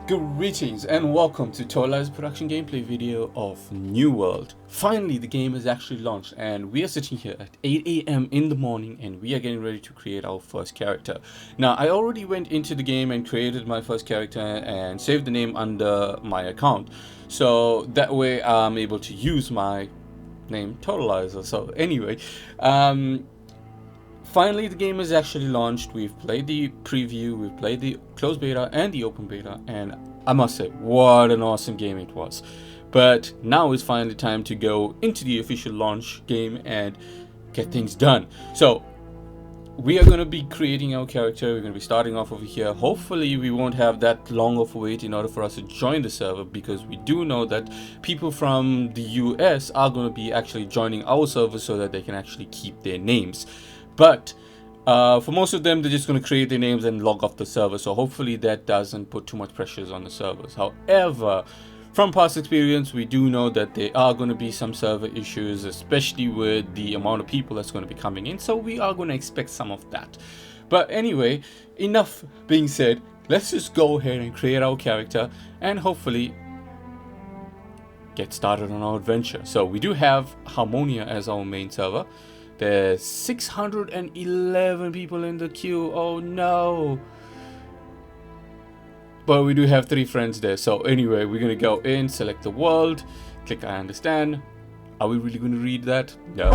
Greetings and welcome to Tola's production gameplay video of New World. Finally, the game is actually launched and we are sitting here at 8 a.m. in the morning and we are getting ready to create our first character. Now, I already went into the game and created my first character and saved the name under my account. So that way I'm able to use my name Totalizer. So anyway, finally, the game is actually launched. We've played the preview, we've played the closed beta and the open beta, and I must say, what an awesome game it was. But now it's finally time to go into the official launch game and get things done. So we are going to be creating our character. We're going to be starting off over here. Hopefully we won't have that long of a wait in order for us to join the server, because we do know that people from the US are going to be actually joining our server so that they can actually keep their names. But for most of them, they're just going to create their names and log off the server. So hopefully that doesn't put too much pressures on the servers. However, from past experience, we do know that there are going to be some server issues, especially with the amount of people that's going to be coming in. So we are going to expect some of that. But anyway, enough being said, let's just go ahead and create our character and hopefully get started on our adventure. So we do have Harmonia as our main server. There's 611 people in the queue. Oh no. But we do have 3 friends there. So anyway, we're gonna go in, select the world, click I understand. Are we really gonna read that? No.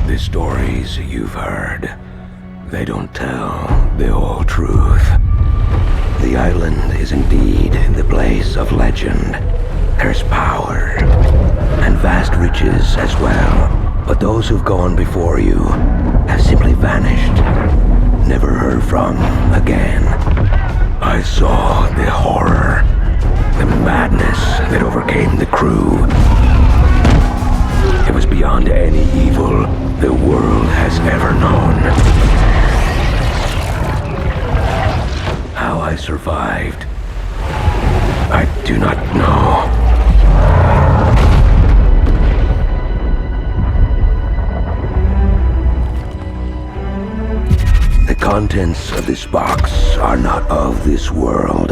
The stories you've heard, they don't tell the whole truth. The island is indeed the place of legend. There's power and vast riches as well. But those who've gone before you have simply vanished, never heard from again. I saw the horror, the madness that overcame the crew. It was beyond any evil the world has ever known. How I survived, I do not know. The contents of this box are not of this world.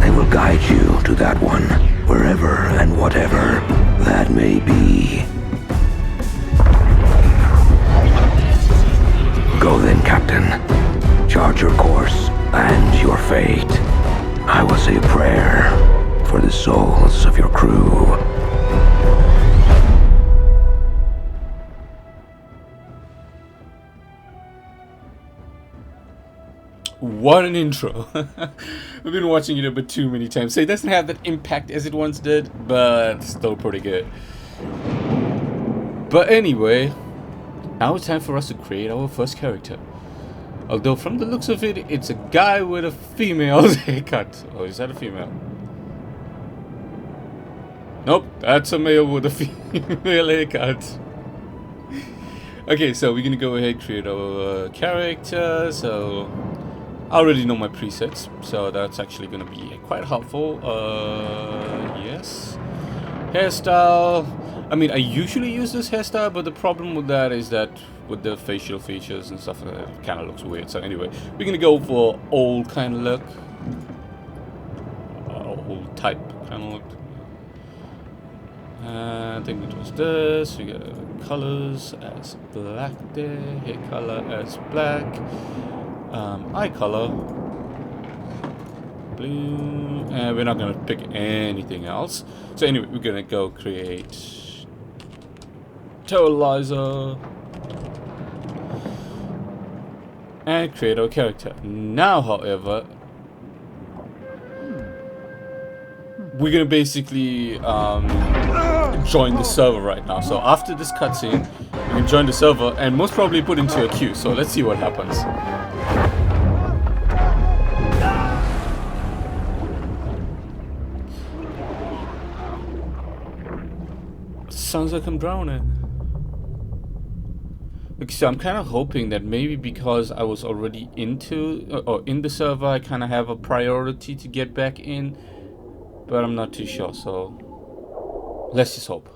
They will guide you to that one, wherever and whatever that may be. Go then, Captain. Chart your course and your fate. I will say a prayer for the souls of your crew. What an intro. We've been watching it a bit too many times, so it doesn't have that impact as it once did, but still pretty good. But anyway, now it's time for us to create our first character. Although from the looks of it, it's a guy with a female haircut. Oh, is that a female? Nope, that's a male with a female haircut. Okay, so we're gonna go ahead and create our character. So I already know my presets, so that's actually going to be quite helpful. Yes. Hairstyle. I mean, I usually use this hairstyle, but the problem with that is that with the facial features and stuff, it kind of looks weird. So anyway, we're going to go for old kind of look. Old type kind of look. I think it was this. We got colors as black there, hair color as black. Eye color blue, and we're not gonna pick anything else. So anyway, we're gonna go create Totalizer and create our character. Now, however, we're gonna basically join the server right now. So after this cutscene, we can join the server and most probably put into a queue. So let's see what happens. Sounds like I'm drowning. Okay, so I'm kind of hoping that maybe because I was already into or in the server, I kind of have a priority to get back in, but I'm not too sure. So let's just hope.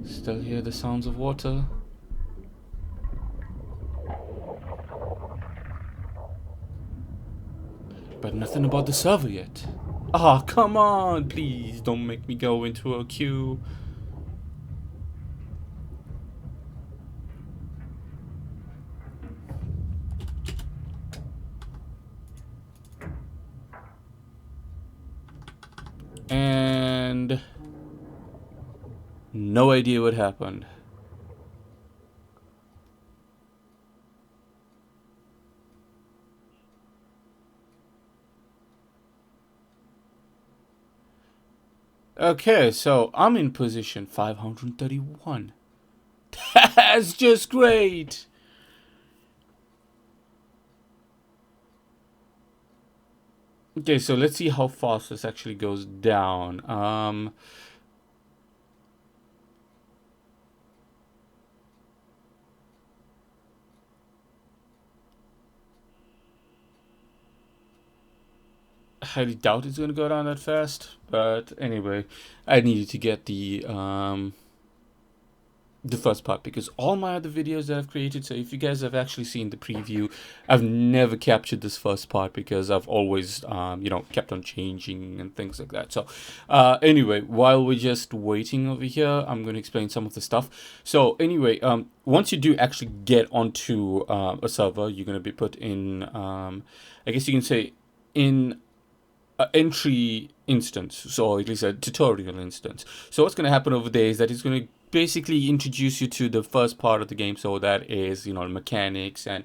Still hear the sounds of water. But nothing about the server yet. Ah, come on, please don't make me go into a queue. And no idea what happened. Okay, so I'm in position 531. That's just great. Okay, so let's see how fast this actually goes down. I highly doubt it's gonna go down that fast, but anyway, I needed to get the first part because all my other videos that I've created, so if you guys have actually seen the preview, I've never captured this first part because I've always you know, kept on changing and things like that. So anyway, while we're just waiting over here, I'm going to explain some of the stuff. So anyway, once you do actually get onto a server, you're going to be put in I guess you can say in an entry instance, so at least a tutorial instance. So what's going to happen over there is that it's going to basically introduce you to the first part of the game. So that is, you know, mechanics and,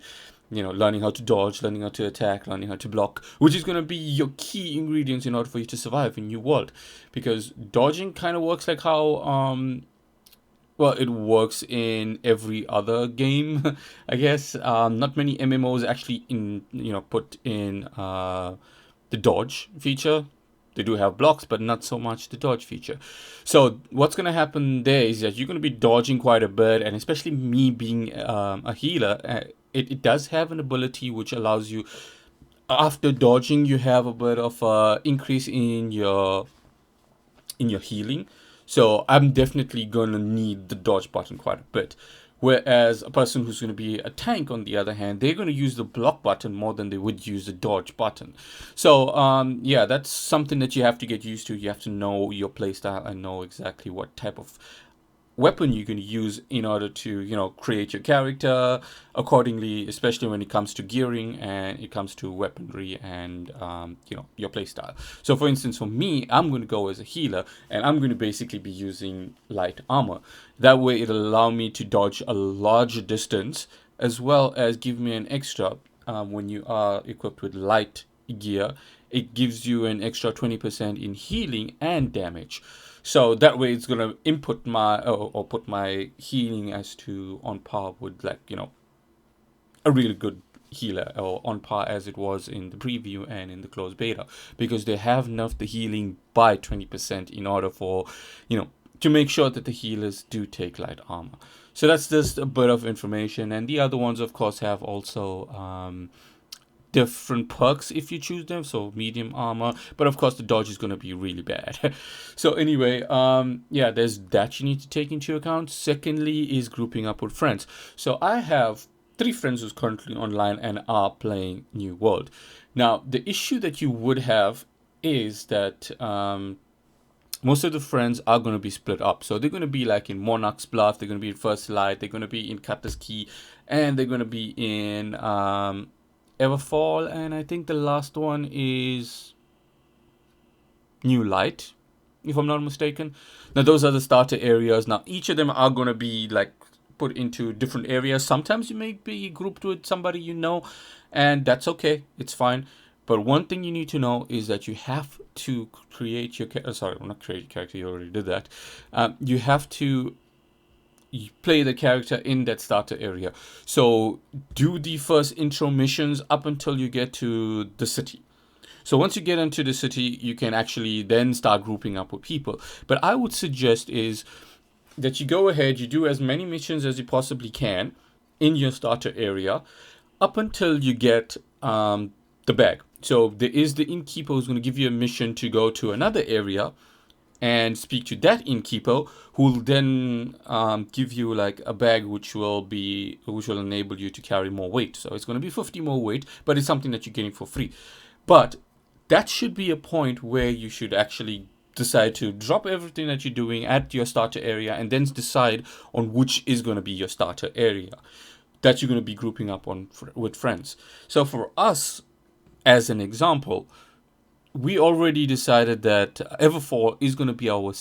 you know, learning how to dodge, learning how to attack, learning how to block, which is going to be your key ingredients in order for you to survive in New World. Because dodging kind of works like how well, it works in every other game, I guess. Not many MMOs actually put in the dodge feature. They do have blocks, but not so much the dodge feature. So what's going to happen there is that you're going to be dodging quite a bit, and especially me being a healer, it does have an ability which allows you, after dodging, you have a bit of increase in your healing. So I'm definitely going to need the dodge button quite a bit. Whereas a person who's going to be a tank, on the other hand, they're going to use the block button more than they would use the dodge button. So, yeah, that's something that you have to get used to. You have to know your playstyle and know exactly what type of weapon you can use in order to, you know, create your character accordingly, especially when it comes to gearing and it comes to weaponry and you know, your playstyle. So for instance, for me, I'm going to go as a healer and I'm going to basically be using light armor. That way it'll allow me to dodge a larger distance, as well as give me an extra when you are equipped with light gear. It gives you an extra 20% in healing and damage. So that way it's gonna input my or put my healing as to on par with, like, you know, a really good healer, or on par as it was in the preview and in the closed beta, because they have nerfed the healing by 20% in order for, you know, to make sure that the healers do take light armor. So that's just a bit of information, and the other ones of course have also different perks if you choose them. So medium armor, but of course the dodge is going to be really bad. So anyway, yeah, there's that you need to take into account. Secondly is grouping up with friends. So I have 3 friends who's currently online and are playing New World. Now the issue that you would have is that most of the friends are going to be split up. So they're going to be like in Monarch's Bluff, they're going to be in First Light, they're going to be in Cutler's Key, and they're going to be in Everfall, and I think the last one is New Light, if I'm not mistaken. Now those are the starter areas. Now each of them are going to be like put into different areas. Sometimes you may be grouped with somebody you know, and that's okay. It's fine. But one thing you need to know is that you have to create your sorry, not create your character. You already did that. You have to play the character in that starter area. So do the first intro missions up until you get to the city. So once you get into the city, you can actually then start grouping up with people. But I would suggest is that you go ahead, you do as many missions as you possibly can in your starter area up until you get the bag. So there is the innkeeper who's going to give you a mission to go to another area and speak to that innkeeper, who will then give you like a bag which will enable you to carry more weight. So it's going to be 50 more weight, but it's something that you're getting for free. But that should be a point where you should actually decide to drop everything that you're doing at your starter area and then decide on which is going to be your starter area that you're going to be grouping up on with friends. So for us, as an example, we already decided that Everfall is going to be our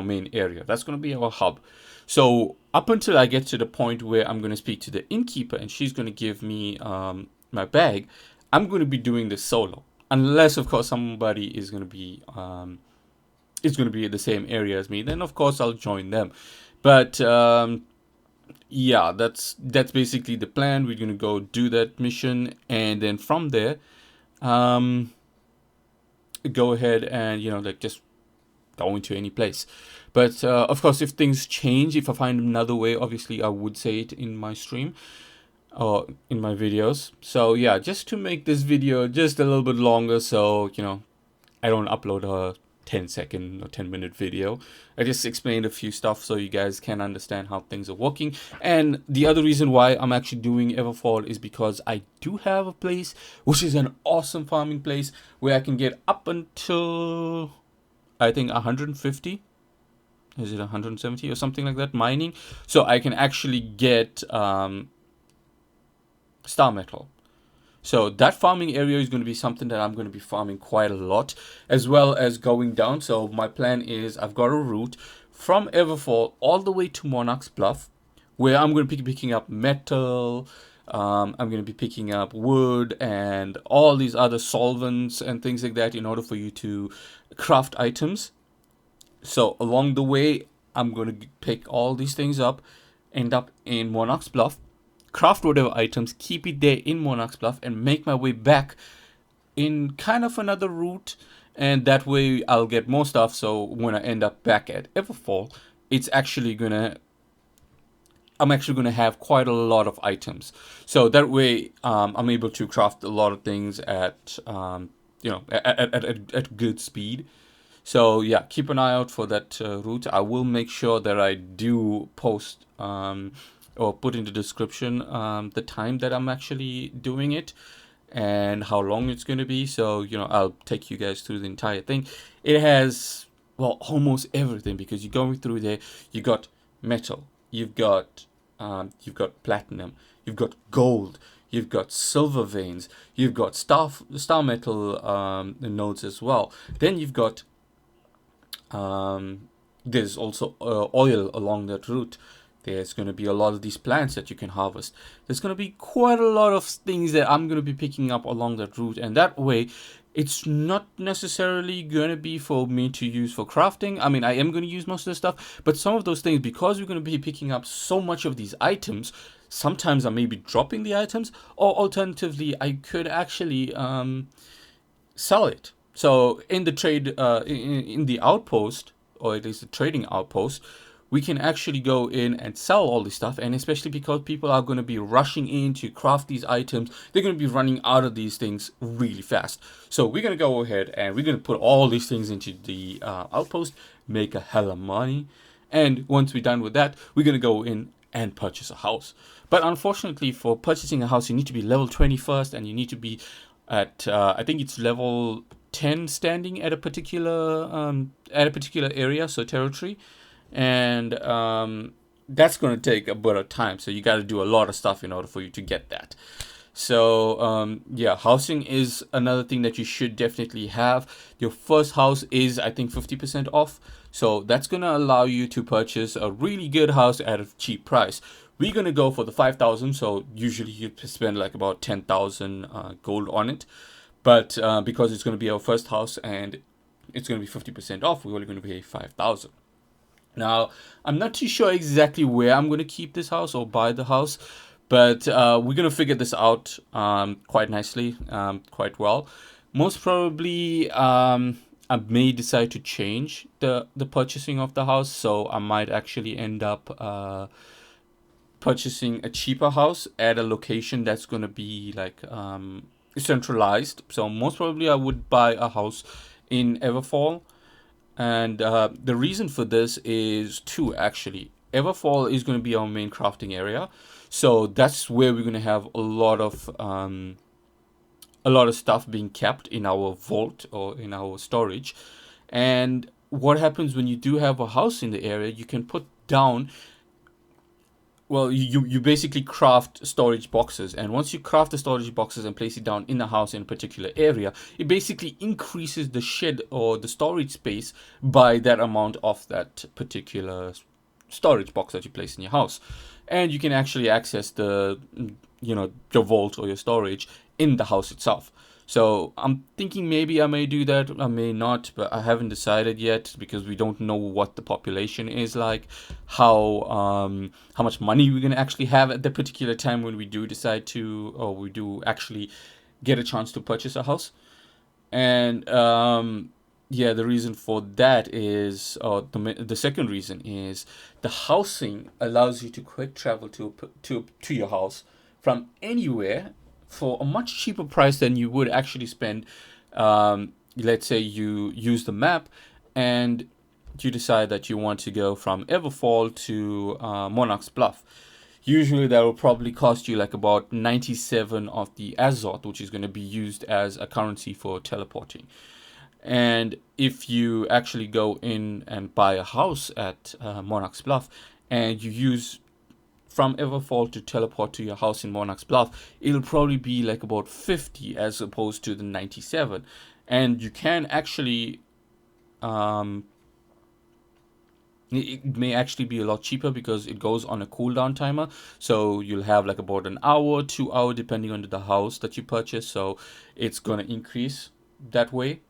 main area. That's going to be our hub. So up until I get to the point where I'm going to speak to the innkeeper and she's going to give me my bag, I'm going to be doing this solo. Unless, of course, somebody is going to be in the same area as me, then of course I'll join them. But yeah, that's basically the plan. We're going to go do that mission, and then from there, go ahead and just go into any place. But of course, if things change, if I find another way, obviously I would say it in my stream or in my videos. So yeah, just to make this video just a little bit longer, so I don't upload a 10-second or 10-minute video. I just explained a few stuff so you guys can understand how things are working. And the other reason why I'm actually doing Everfall is because I do have a place which is an awesome farming place where I can get up until I think 150. Is it 170 or something like that mining? So I can actually get star metal. So that farming area is going to be something that I'm going to be farming quite a lot, as well as going down. So my plan is I've got a route from Everfall all the way to Monarch's Bluff, where I'm going to be picking up metal. I'm going to be picking up wood and all these other solvents and things like that in order for you to craft items. So along the way, I'm going to pick all these things up, end up in Monarch's Bluff, craft whatever items, keep it there in Monarch's Bluff, and make my way back in kind of another route. And that way I'll get more stuff. So when I end up back at Everfall, I'm actually gonna have quite a lot of items. So that way I'm able to craft a lot of things at good speed. So yeah, keep an eye out for that route. I will make sure that I do post or put in the description the time that I'm actually doing it and how long it's going to be. So I'll take you guys through the entire thing. It has almost everything, because you're going through there. You got metal, you've got platinum, you've got gold, you've got silver veins, you've got star metal nodes as well. Then you've got there's also oil along that route. There's going to be a lot of these plants that you can harvest. There's going to be quite a lot of things that I'm going to be picking up along that route. And that way, it's not necessarily going to be for me to use for crafting. I mean, I am going to use most of the stuff. But some of those things, because we're going to be picking up so much of these items, sometimes I may be dropping the items. Or alternatively, I could actually sell it. So in the trade, in the outpost, or at least the trading outpost, we can actually go in and sell all this stuff. And especially because people are going to be rushing in to craft these items, they're going to be running out of these things really fast. So we're going to go ahead and we're going to put all these things into the outpost, make a hell of money. And once we're done with that, we're going to go in and purchase a house. But unfortunately, for purchasing a house, you need to be level 20 first, and you need to be at I think it's level 10 standing at a particular area, so territory. And that's going to take a bit of time, so you got to do a lot of stuff in order for you to get that. So yeah, housing is another thing that you should definitely have. Your first house is, I think, 50% off. So that's gonna allow you to purchase a really good house at a cheap price. We're gonna go for the 5,000. So usually you spend like about 10,000 gold on it, but because it's gonna be our first house and it's gonna be 50% off, we're only gonna pay 5,000. Now, I'm not too sure exactly where I'm going to keep this house or buy the house, but we're going to figure this out quite nicely, quite well. Most probably, I may decide to change the purchasing of the house, so I might actually end up purchasing a cheaper house at a location that's going to be like centralized. So most probably, I would buy a house in Everfall, and the reason for this is two, actually. Everfall is going to be our main crafting area. So that's where we're going to have a lot of stuff being kept in our vault or in our storage. And what happens when you do have a house in the area, you can put down, well, you basically craft storage boxes, and once you craft the storage boxes and place it down in a house in a particular area, it basically increases the shed or the storage space by that amount of that particular storage box that you place in your house. And you can actually access the, your vault or your storage in the house itself. So I'm thinking maybe I may do that, I may not, but I haven't decided yet because we don't know what the population is like, how much money we're gonna actually have at the particular time when we do decide to, or we do actually get a chance to purchase a house. And yeah, the reason for that is, or the second reason is, the housing allows you to quick travel to your house from anywhere for a much cheaper price than you would actually spend. Let's say you use the map and you decide that you want to go from Everfall to Monarch's Bluff. Usually that will probably cost you like about 97 of the alot, which is going to be used as a currency for teleporting. And if you actually go in and buy a house at Monarch's Bluff, and you use from Everfall to teleport to your house in Monarch's Bluff, it'll probably be like about 50 as opposed to the 97. And you can actually, it may actually be a lot cheaper because it goes on a cooldown timer. So you'll have like about an hour, 2 hour, depending on the house that you purchase. So it's going to increase that way.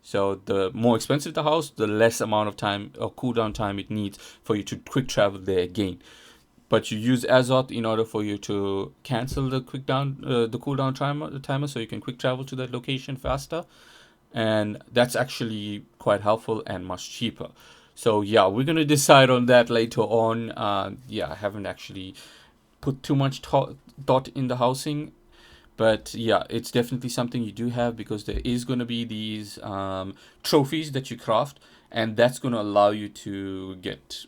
So the more expensive the house, the less amount of time or cooldown time it needs for you to quick travel there again. But you use alot in order for you to cancel the cooldown timer, so you can quick travel to that location faster, and that's actually quite helpful and much cheaper. So yeah, we're gonna decide on that later on. Yeah, I haven't actually put too much thought in the housing, but yeah, it's definitely something you do have because there is gonna be these trophies that you craft, and that's gonna allow you to get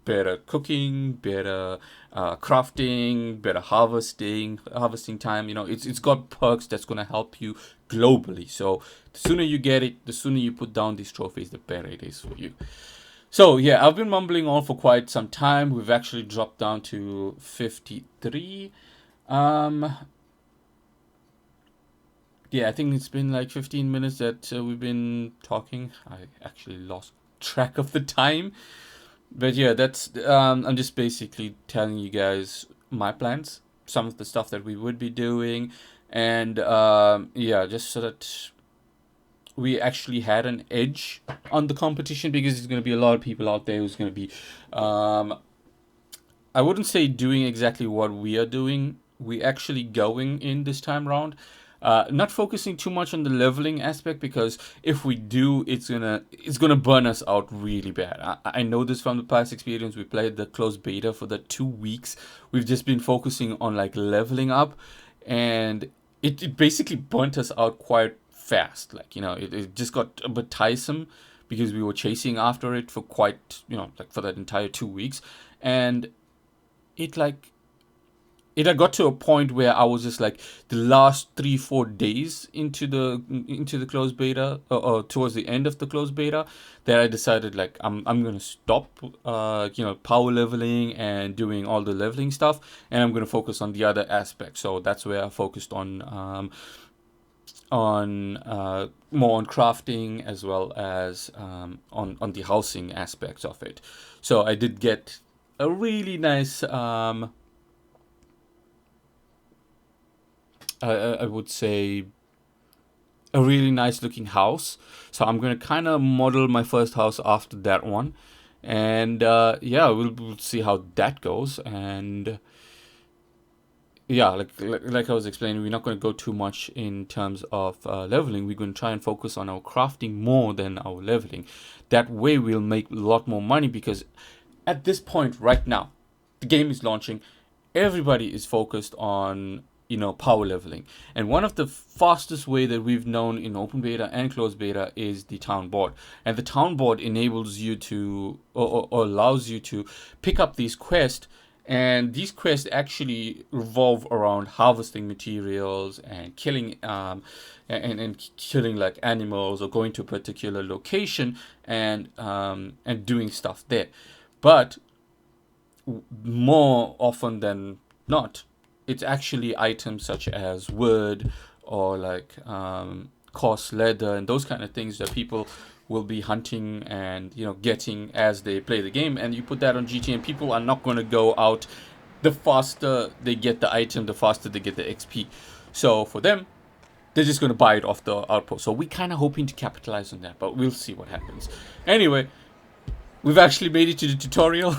better cooking, better crafting, better harvesting time. It's got perks that's gonna help you globally. So the sooner you get it, the sooner you put down these trophies, the better it is for you. So yeah, I've been mumbling on for quite some time. We've actually dropped down to 53. Yeah, I think it's been like 15 minutes that we've been talking. I actually lost track of the time. But yeah, that's I'm just basically telling you guys my plans, some of the stuff that we would be doing, and yeah, just so that we actually had an edge on the competition, because there's going to be a lot of people out there who's going to be, I wouldn't say doing exactly what we are doing. We actually going in this time round. Not focusing too much on the leveling aspect, because if we do, it's gonna burn us out really bad. I know this from the past experience. We played the closed beta for the 2 weeks. We've just been focusing on like leveling up, and it basically burnt us out quite fast. Like, it just got a bit tiresome because we were chasing after it for quite, like for that entire 2 weeks, and it like it had got to a point where I was just like the last 3-4 days into the closed beta, or towards the end of the closed beta, that I decided like I'm gonna stop power leveling and doing all the leveling stuff, and I'm gonna focus on the other aspects. So that's where I focused on more on crafting, as well as on the housing aspects of it. So I did get a really nice I would say a really nice looking house. So I'm gonna kind of model my first house after that one, and yeah, we'll see how that goes. And yeah, like I was explaining, we're not going to go too much in terms of leveling. We're going to try and focus on our crafting more than our leveling. That way we'll make a lot more money, because at this point right now, the game is launching, everybody is focused on power leveling, and one of the fastest way that we've known in open beta and closed beta is the town board. And the town board enables you to, or allows you to pick up these quests, and these quests actually revolve around harvesting materials and killing and killing like animals, or going to a particular location and doing stuff there. But more often than not, it's actually items such as wood, or like coarse leather, and those kind of things that people will be hunting and getting as they play the game. And you put that on GT, and people are not going to go out. The faster they get the item, the faster they get the XP. So for them, they're just going to buy it off the outpost. So we kind of hoping to capitalize on that, but we'll see what happens. Anyway, we've actually made it to the tutorial.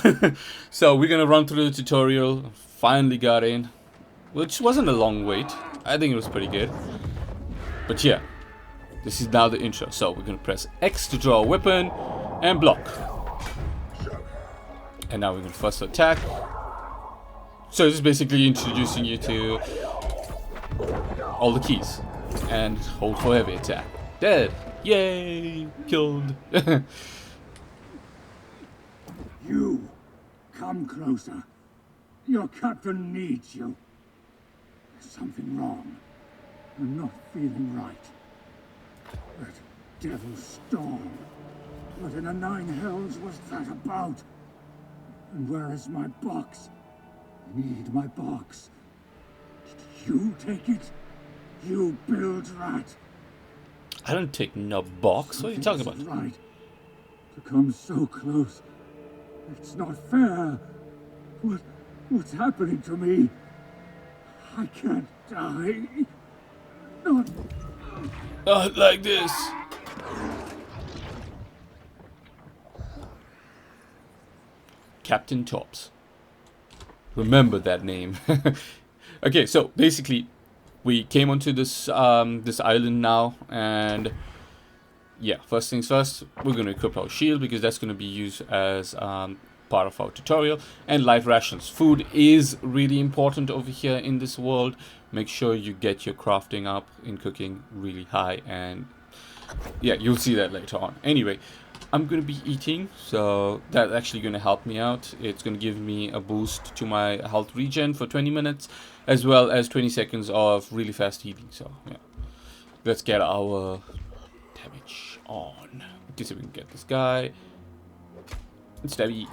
So we're going to run through the tutorial. Finally got in, which wasn't a long wait. I think it was pretty good. But yeah, this is now the intro. So we're going to press X to draw a weapon and block. And now we're going to first attack. So this is basically introducing you to all the keys. And hold for heavy attack. Dead. Yay! Killed. You, come closer. Your captain needs you. There's something wrong. I'm not feeling right. That devil storm. What in the nine hells was that about? And where is my box? I need my box. Did you take it? You build rat. I don't take no box. What are you talking about? Right. To come so close. It's not fair. What's happening to me? I can't die. Not Like this. Captain Tops. Remember that name. Okay, so basically, we came onto this this island now, and yeah, first things first, we're going to equip our shield, because that's going to be used as part of our tutorial. And life rations. Food is really important over here in this world. Make sure you get your crafting up in cooking really high, and yeah, you'll see that later on. Anyway, I'm going to be eating, so that's actually going to help me out. It's going to give me a boost to my health regen for 20 minutes, as well as 20 seconds of really fast healing. So yeah, let's get our damage on. Let's see if we can get this guy. It's stabby.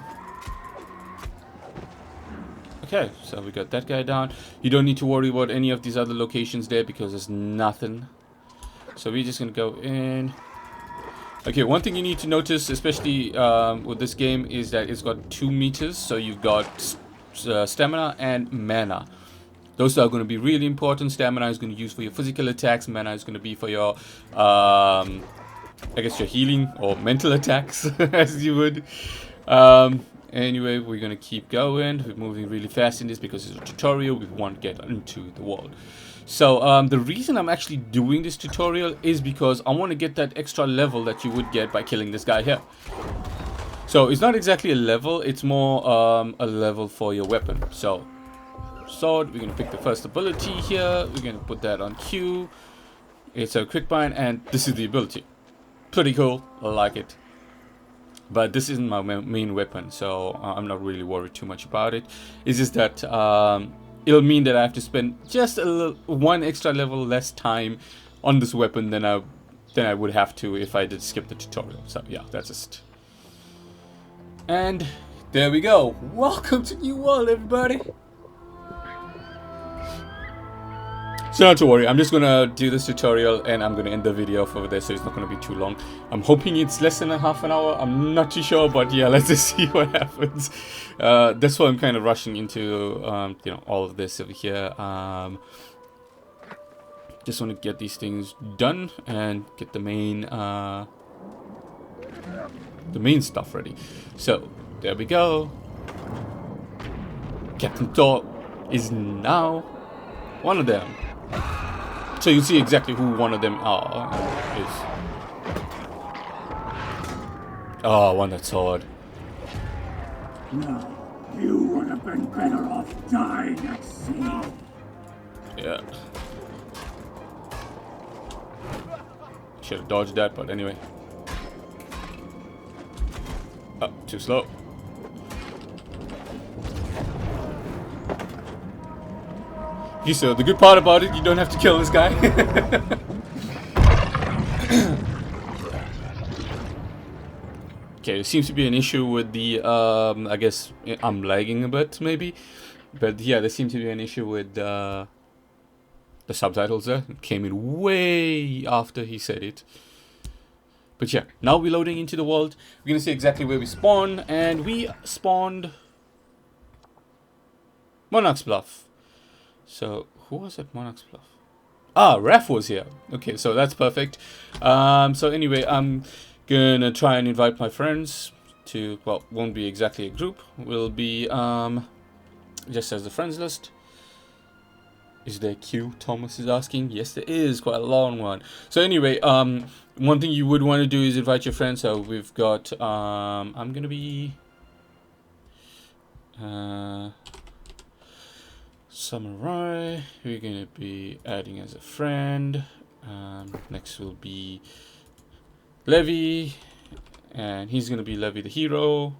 Okay, so we got that guy down. You don't need to worry about any of these other locations there, because there's nothing. So we're just gonna go in. Okay, one thing you need to notice, especially with this game, is that it's got 2 meters. So you've got stamina and mana. Those are going to be really important. Stamina is going to use for your physical attacks. Mana is going to be for your, I guess, your healing or mental attacks, as you would. Anyway, we're going to keep going. We're moving really fast in this because it's a tutorial. We want to get into the world. So the reason I'm actually doing this tutorial is because I want to get that extra level that you would get by killing this guy here. So it's not exactly a level, it's more a level for your weapon. So sword, we're going to pick the first ability here. We're going to put that on Q. It's a quick bind, and this is the ability. Pretty cool, I like it. But this isn't my main weapon, so I'm not really worried too much about it. It's just that it'll mean that I have to spend just one extra level less time on this weapon than I would have to if I did skip the tutorial. So yeah, that's just. And there we go. Welcome to New World, everybody. So not to worry, I'm just gonna do this tutorial and I'm gonna end the video over there, so it's not gonna be too long. I'm hoping it's less than a half an hour. I'm not too sure, but yeah, let's just see what happens. That's why I'm kind of rushing into you know, all of this over here. Just want to get these things done and get the main stuff ready. So there we go. Captain Thor is now one of them. So you'll see exactly who one of them is. Oh, one that sword. No, you would have been better off dying at sea. Yeah. Should have dodged that, but anyway. Oh, too slow. So the good part about it, you don't have to kill this guy. Okay, there seems to be an issue with the, I guess I'm lagging a bit, maybe. But yeah, there seems to be an issue with the subtitles there. It came in way after he said it. But yeah, now we're loading into the world. We're going to see exactly where we spawn. And we spawned Monarch's Bluff. So, who was at Monarch's Bluff? Ah, Raph was here. Okay, so that's perfect. So anyway, I'm gonna try and invite my friends to, well, won't be exactly a group. Will be just as the friends list. Is there a queue? Thomas is asking. Yes, there is. Quite a long one. So anyway, one thing you would want to do is invite your friends. So we've got, I'm gonna be Samurai, we're gonna be adding as a friend. Next will be Levi, and he's gonna be Levi the hero.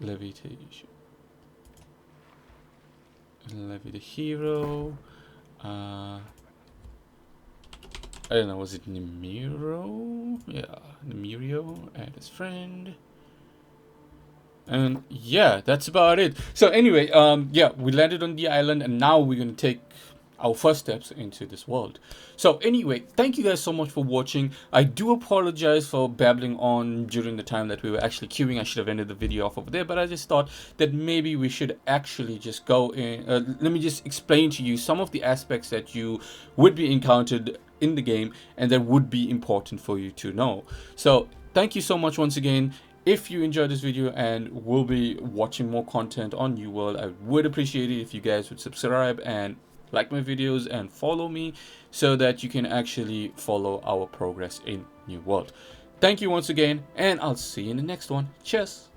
Levitation. Levi the hero. I don't know, was it Nemiro? Yeah, Nemirio, add as friend. And yeah, that's about it. So anyway, yeah, we landed on the island and now we're going to take our first steps into this world. So anyway, thank you guys so much for watching. I do apologize for babbling on during the time that we were actually queuing. I should have ended the video off over there, but I just thought that maybe we should actually just go in. Let me just explain to you some of the aspects that you would be encountered in the game and that would be important for you to know. So thank you so much once again. If you enjoyed this video and will be watching more content on New World, I would appreciate it if you guys would subscribe and like my videos and follow me so that you can actually follow our progress in New World. Thank you once again, and I'll see you in the next one. Cheers!